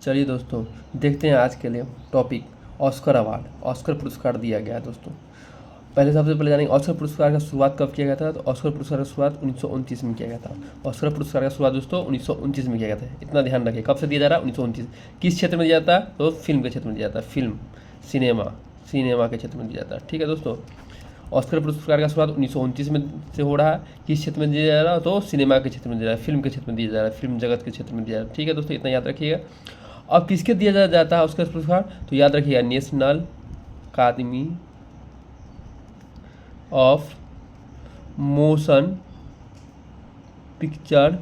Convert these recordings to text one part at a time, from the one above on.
चलिए दोस्तों, देखते हैं आज के लिए टॉपिक ऑस्कर अवार्ड। ऑस्कर पुरस्कार दिया गया है दोस्तों। सबसे पहले जानेंगे ऑस्कर पुरस्कार का शुरुआत कब किया गया था। तो ऑस्कर पुरस्कार का शुरुआत 1929 में किया गया था। ऑस्कर पुरस्कार का शुरुआत दोस्तों 1929 में किया गया था। इतना ध्यान रखिए, कब से दिया जा रहा है, 1929। किस क्षेत्र में दिया जाता है, तो फिल्म के क्षेत्र में दिया जाता है। फिल्म, सिनेमा के क्षेत्र में दिया जाता है। ठीक है दोस्तों, ऑस्कर पुरस्कार का शुरुआत 1929 में से हो रहा है। किस क्षेत्र में दिया जा रहा है, तो सिनेमा के क्षेत्र में दिया जा रहा है, फिल्म के क्षेत्र में दिया जा रहा है, फिल्म जगत के क्षेत्र में दिया जा रहा है। ठीक है दोस्तों, इतना याद रखिएगा। अब किसके दिया जाता है ऑस्कर पुरस्कार, तो याद रखिएगा national academy of motion picture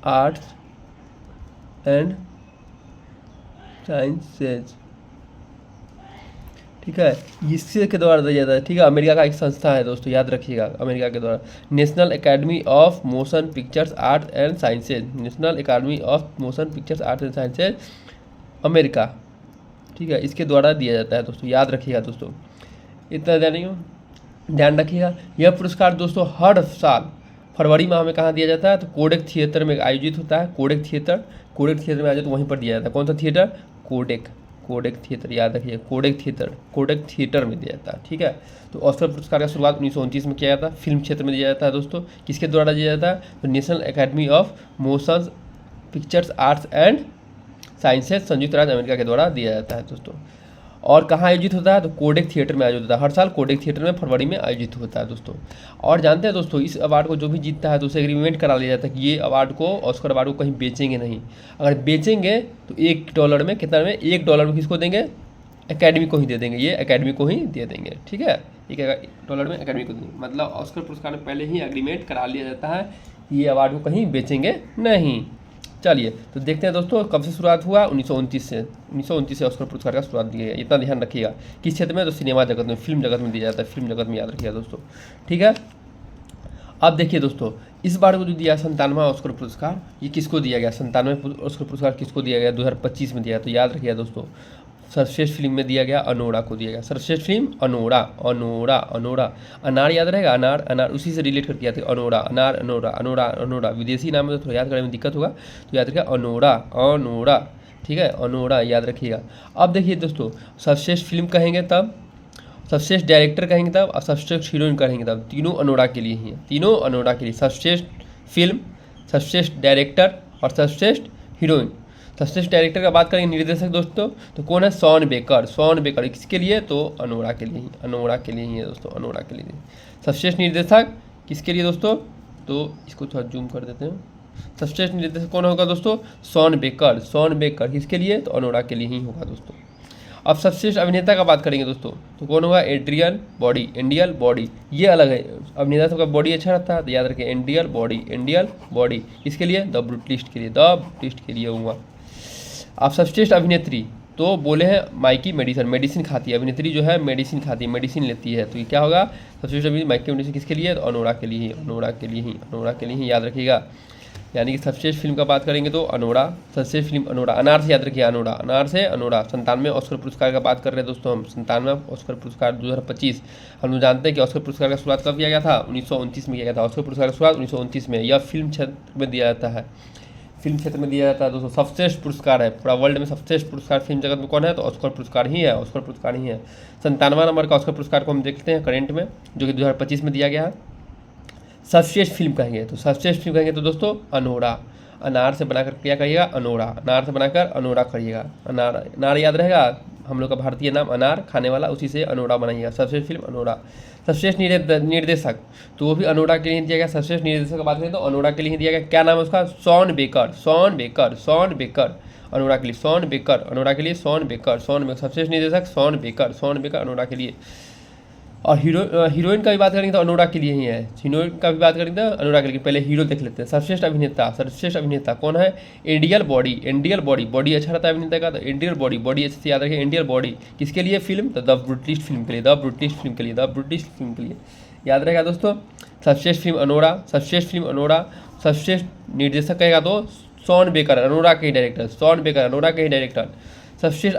arts and sciences. ठीक है, इसके के द्वारा दिया जाता है। ठीक है, अमेरिका का एक संस्था है दोस्तों, याद रखिएगा, अमेरिका के द्वारा national academy of motion pictures art and sciences. National academy of motion pictures art and sciences, America. ठीक है, इसके द्वारा दिया जाता है दोस्तों, याद रखिएगा दोस्तों, इतना ध्यान रखिएगा। यह पुरस्कार दोस्तों हर साल फरवरी माह में कहाँ दिया जाता है, तो कोडेक थिएटर में आयोजित होता है। कोडेक थिएटर में आयोजित, वहीं पर दिया जाता है। कौन सा थिएटर, कोडेक थिएटर, याद रखिए, कोडेक थिएटर में दिया जाता है। ठीक है, तो ऑस्कर पुरस्कार का शुरुआत 1929 में किया जाता है। फिल्म क्षेत्र में दिया जाता है दोस्तों। किसके द्वारा दिया जाता है, तो national academy of motion pictures arts and sciences, संयुक्त राज्य अमेरिका के द्वारा दिया जाता है दोस्तों। और कहाँ आयोजित होता है, तो कोडेक थिएटर में आयोजित होता है। हर साल कोडेक थिएटर में फरवरी में आयोजित होता है दोस्तों। और जानते हैं दोस्तों, इस अवार्ड को जो भी जीतता है तो उसे एग्रीमेंट करा लिया जाता है कि ये अवार्ड को, ऑस्कर अवार्ड को कहीं बेचेंगे नहीं। अगर बेचेंगे तो $1 में, कितना में, $1 में किसको देंगे, एकेडमी को ही दे देंगे। ये एकेडमी को ही दे देंगे। ठीक है, $1 में एकेडमी को देंगे। मतलब ऑस्कर पुरस्कार में पहले ही एग्रीमेंट करा लिया जाता है, ये अवार्ड को कहीं बेचेंगे नहीं। चलिए तो देखते हैं दोस्तों, कब से शुरुआत हुआ, 1929 से ऑस्कर पुरस्कार का शुरुआत दी है। इतना ध्यान रखिएगा। किस क्षेत्र में, तो सिनेमा जगत में, फिल्म जगत में दिया जाता है। फिल्म जगत में याद रखिएगा दोस्तों। ठीक है, अब देखिए दोस्तों, इस बार को जो दिया 97वां ऑस्कर पुरस्कार, ये किसको दिया गया, 97वें ऑस्कर पुरस्कार किसको दिया गया, 2025 में दिया। तो याद रखिएगा दोस्तों, सर्वश्रेष्ठ फिल्म में दिया गया, अनोरा को दिया गया। सर्वश्रेष्ठ फिल्म अनोरा। अनार याद रहेगा, अनार उसी से रिलेट करके याद, अनोरा, अनोरा विदेशी नाम है तो थोड़ा याद करने में दिक्कत होगा, तो याद रखिएगा अनोरा। ठीक है, अनोरा याद रखिएगा। अब देखिए दोस्तों, सर्वश्रेष्ठ फिल्म कहेंगे तब, सर्वश्रेष्ठ डायरेक्टर कहेंगे तब, और सर्वश्रेष्ठ हीरोइन कहेंगे तब। तीनों अनोरा के लिए ही है, तीनों अनोरा के लिए। सर्वश्रेष्ठ फिल्म, सर्वश्रेष्ठ डायरेक्टर और सर्वश्रेष्ठ हीरोइन। सर्वश्रेष्ठ डायरेक्टर का बात करेंगे, निर्देशक दोस्तों, तो कौन है, शॉन बेकर। किसके लिए, तो अनोरा के लिए ही है दोस्तों, अनोरा के लिए। सर्वश्रेष्ठ निर्देशक किसके लिए दोस्तों, तो इसको थोड़ा जूम कर देते हैं। सर्वश्रेष्ठ निर्देशक कौन होगा दोस्तों, शॉन बेकर। किसके लिए, तो अनोरा के लिए ही होगा दोस्तों। अब सर्वश्रेष्ठ अभिनेता का बात करेंगे दोस्तों, तो कौन होगा, एड्रियन बॉडी। ये अलग है, अभिनेता सबका बॉडी अच्छा रहता है, तो याद रखिए एंड्रियल बॉडी। इसके लिए, द ब्रूटलिस्ट के लिए होगा। आप सर्वश्रेष्ठ अभिनेत्री तो बोले हैं माइकी मेडिसन खाती है, अभिनेत्री जो है मेडिसिन खाती है, मेडिसिन लेती है, तो ये क्या होगा, सर्वश्रेष्ठ अभिनेत्री माइकी मेडिसन किसके लिए, तो अनोरा के लिए ही याद रखिएगा। यानी कि सर्वश्रेष्ठ फिल्म का बात करेंगे तो अनोरा, सर्वश्रेष्ठ फिल्म अनोरा। अनार से याद रखिए, अनोरा। 97वें ऑस्कर पुरस्कार का बात कर रहे हैं दोस्तों हम, 97वां ऑस्कर पुरस्कार 2025। हम लोग जानते हैं कि ऑस्कर पुरस्कार का शुरुआत कब किया गया था, 1929 में किया गया था। ऑस्कर पुरस्कार का शुरुआत 1929 में। यह फिल्म क्षेत्र में दिया जाता है, दोस्तों। सर्वश्रेष्ठ पुरस्कार है, पूरा वर्ल्ड में सर्वश्रेष्ठ पुरस्कार फिल्म जगत में कौन है, तो ऑस्कर पुरस्कार ही है। 97वां नंबर का ऑस्कर पुरस्कार को हम देखते हैं करेंट में, जो कि 2025 में दिया गया है। सर्वश्रेष्ठ फिल्म कहेंगे तो दोस्तों अनोरा। अनार से बनाकर क्या करिएगा, अनोरा। अनार से बनाकर अनोरा करिएगा। अनार याद रहेगा, हम लोग का भारतीय नाम अनार खाने वाला, उसी से अनोरा बनाइएगा। सर्वश्रेष्ठ फिल्म अनोरा। सर्वश्रेष्ठ निर्देशक तो वो भी अनोरा के लिए दिया गया। सर्वश्रेष्ठ निर्देशक की बात करें तो अनोरा के लिए दिया गया। क्या नाम है उसका, शॉन बेकर। अनोरा के लिए शॉन बेकर। सर्वश्रेष्ठ निर्देशक शॉन बेकर अनोरा के लिए। और हीरोइन का भी बात करेंगे तो अनोरा के लिए ही है। हीरोइन का भी बात करेंगे तो अनोरा के लिए। पहले हीरो देख लेते हैं। सर्वश्रेष्ठ अभिनेता कौन है, एंड्रियल बॉडी अच्छा रहता है अभिनेता का, तो एंड्रियल बॉडी अच्छे से याद रखिए, एंड्रियल बॉडी। किसके लिए फिल्म, तो द ब्रूटलिस्ट फिल्म के लिए याद रहेगा दोस्तों। सर्वश्रेष्ठ फिल्म अनोरा। सर्वश्रेष्ठ निर्देशक कहेगा तो शॉन बेकर, अनोरा के ही डायरेक्टर। सर्वश्रेष्ठ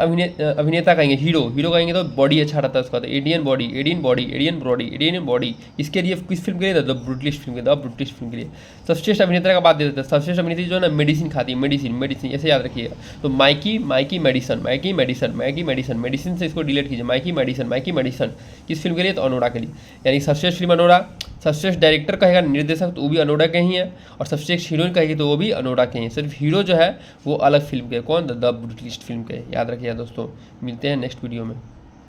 अभिनेता कहेंगे हीरो, हीरो कहेंगे तो बॉडी अच्छा रहता है उसका, तो एडियन बॉडी, एडियन बॉडी, एडियन बॉडी, एडियन बॉडी। इसके लिए किस फिल्म के लिए? द ब्रूटलिस्ट फिल्म के, द ब्रूटलिस्ट फिल्म के लिए। सर्वश्रेष्ठ अभिनेता का बात दे देते हैं। सर्वश्रेष्ठ अभिनेत्री जो है ना मेडिसिन खाती है, मेडिसिन, मेडिसिन ऐसे याद रखिएगा। तो Mikey, Mikey Madison, Mikey Madison, Mikey Madison, medicine से इसको डिलीट कीजिए, माइकी मेडिसन, माइकी मेडिसन। किस फिल्म के लिए? तो अनोरा के लिए। यानी सर्वश्रेष्ठ फिल्म अनोरा। सर्वश्रेष्ठ डायरेक्टर कहेगा, निर्देशक, तो वो भी अनोरा के ही है। और सर्वश्रेष्ठ हीरोइन कहेगी तो वो भी अनोरा के ही है। सिर्फ हीरो जो है वो अलग फिल्म के, कौन? द ब्रूटलिस्ट फिल्म के। याद रखिएगा दोस्तों। मिलते हैं नेक्स्ट वीडियो में।